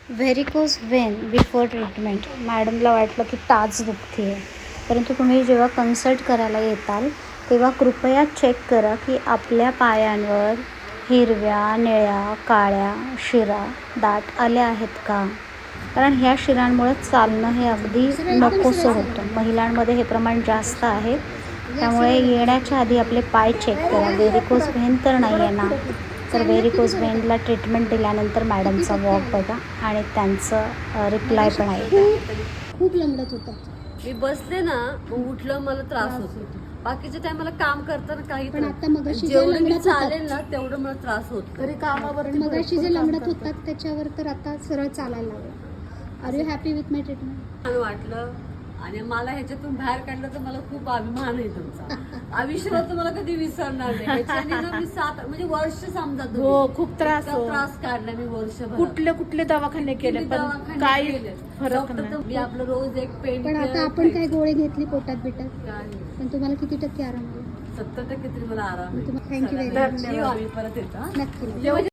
Varicose when before treatment. मॅडमला वाटलं की टाच दुखते आहे, परंतु तुम्ही जेव्हा कन्सल्ट करायला येताल तेव्हा कृपया चेक करा की आपल्या पायांवर हिरव्या, निळ्या, काळ्या शिरा दाट आल्या आहेत का. कारण ह्या शिरांमुळे चालणं हे अगदी नकोसं होतं. महिलांमध्ये हे प्रमाण जास्त आहे, त्यामुळे येण्याच्या आधी आपले पाय चेक करा. व्हेरिकोज व्हेन तर नाही आहे ना. तर व्हेरिकोज व्हेनला ट्रीटमेंट दिल्यानंतर मॅडमचा वॉक बघा आणि त्यांचं रिप्लाय पण आहे. खूप लंगडत होता. मी बसले ना मग उठलं मला त्रास होतो. बाकीच्या टायमाला काम करताना काही पण आता मगाशी जे जेवढं मी लंगडत चालेल होतात, ना तेवढं मला त्रास होतो. तरी कामावर मगाशी जे लंगडत होतात त्याच्यावर तर आता सरळ चालायला लागलं. Are you happy with my treatment? छान वाटलं आणि मला ह्याच्यातून बाहेर काढलं तर मला खूप अभिमान आहे तुमचा. आयुष्यात तर मला कधी विसरणार नाही. ह्याच्याने ना मी 7 म्हणजे वर्ष समजा हो, खूप त्रास त्रास काढला मी वर्षभर. कुठले दवाखाने केले पण काही फरक नाही. मी आपलं रोज एक पेन. पण आता आपण काय गोळे घेतली पोटात बिटात, पण तुम्हाला किती टक्के आराम आला? 70% तरी मला आराम आहे. Thank you very much. आम्ही परत येतो. नक्की.